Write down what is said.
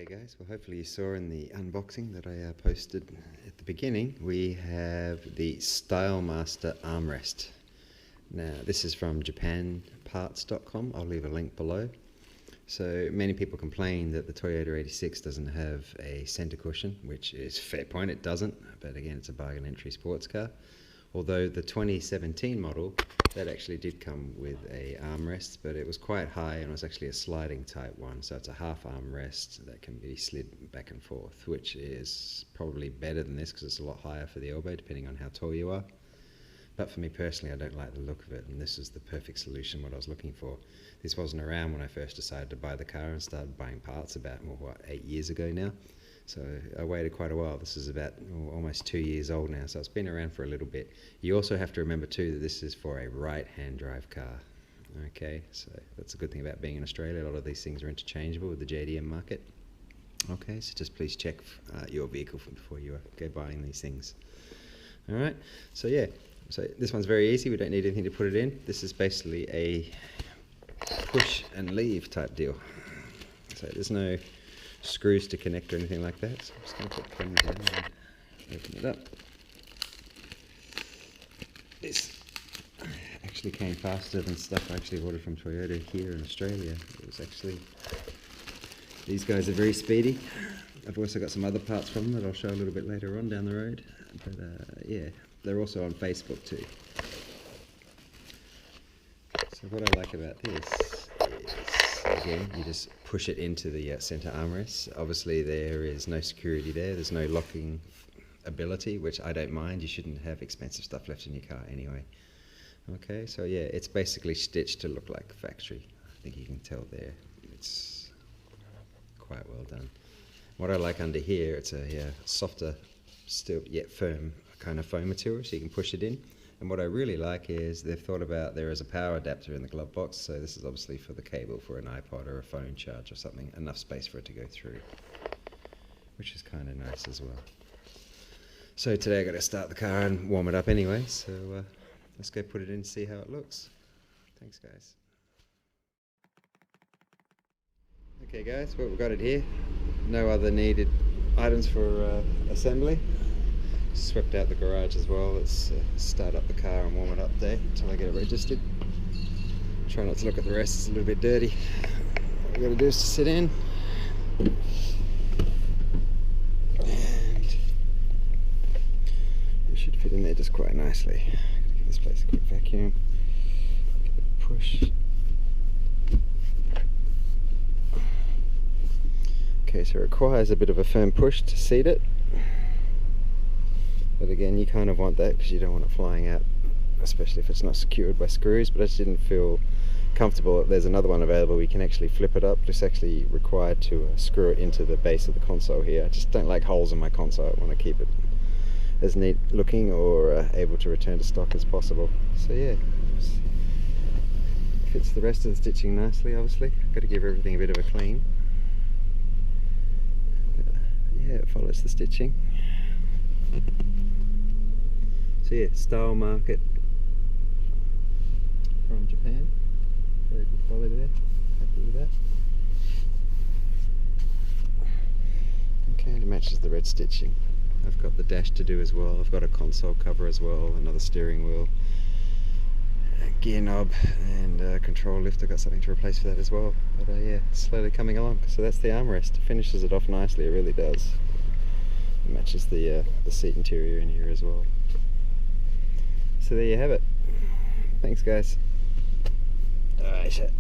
Okay guys, well hopefully you saw in the unboxing that I posted at the beginning, we have the Stylemarket armrest. Now this is from japanparts.com, I'll leave a link below. So many people complain that the Toyota 86 doesn't have a center cushion, which is fair point, it doesn't, but again it's a bargain entry sports car. Although the 2017 model, that actually did come with a armrest, but it was quite high and it was actually a sliding type one, so it's a half armrest that can be slid back and forth, which is probably better than this because it's a lot higher for the elbow depending on how tall you are. But for me personally, I don't like the look of it, and this is the perfect solution, what I was looking for. This wasn't around when I first decided to buy the car and started buying parts about, 8 years ago now. So I waited quite a while. This is about almost 2 years old now, so it's been around for a little bit. You also have to remember too that this is for a right-hand drive car. Okay, so that's a good thing about being in Australia. A lot of these things are interchangeable with the JDM market. Okay, so just please check your vehicle before you go buying these things. Alright, so yeah, so this one's very easy. We don't need anything to put it in. This is basically a push and leave type deal. So there's no screws to connect or anything like that, so I'm just going to put the pen down and open it up. This actually came faster than stuff I actually ordered from Toyota here in Australia. It was actually, these guys are very speedy. I've also got some other parts from them that I'll show a little bit later on down the road, but yeah, they're also on Facebook too. So what I like about this is, again, you just push it into the center armrest. Obviously there is no security there, there's no locking ability, which I don't mind. You shouldn't have expensive stuff left in your car anyway. Okay, so yeah, it's basically stitched to look like factory. I think you can tell there, it's quite well done. What I like under here, it's a softer, still yet firm kind of foam material, so you can push it in. And what I really like is they've thought about, there is a power adapter in the glove box, so this is obviously for the cable for an iPod or a phone charge or something, enough space for it to go through, which is kind of nice as well. So today I got to start the car and warm it up anyway, so let's go put it in and see how it looks. Thanks guys. Okay guys, well, we've got it here. No other needed items for assembly. Swept out the garage as well. Let's start up the car and warm it up there until I get it registered. Try not to look at the rest, it's a little bit dirty. What we've got to do is to sit in and it should fit in there just quite nicely. I'm going to give this place a quick vacuum. Give it a push. Okay, so it requires a bit of a firm push to seat it. But again, you kind of want that because you don't want it flying out, especially if it's not secured by screws. But I just didn't feel comfortable. There's another one available, we can actually flip it up. It's actually required to screw it into the base of the console here. I just don't like holes in my console. I want to keep it as neat looking or able to return to stock as possible. So yeah, fits the rest of the stitching nicely. Obviously, got to give everything a bit of a clean. Yeah, it follows the stitching. So yeah, Stylemarket from Japan. Very good quality there. Happy with that. Okay, and it matches the red stitching. I've got the dash to do as well. I've got a console cover as well, another steering wheel, gear knob, and control lift. I've got something to replace for that as well. But yeah, it's slowly coming along. So that's the armrest. It finishes it off nicely. It really does. It matches the seat interior in here as well. So there you have it. Thanks guys. Alright.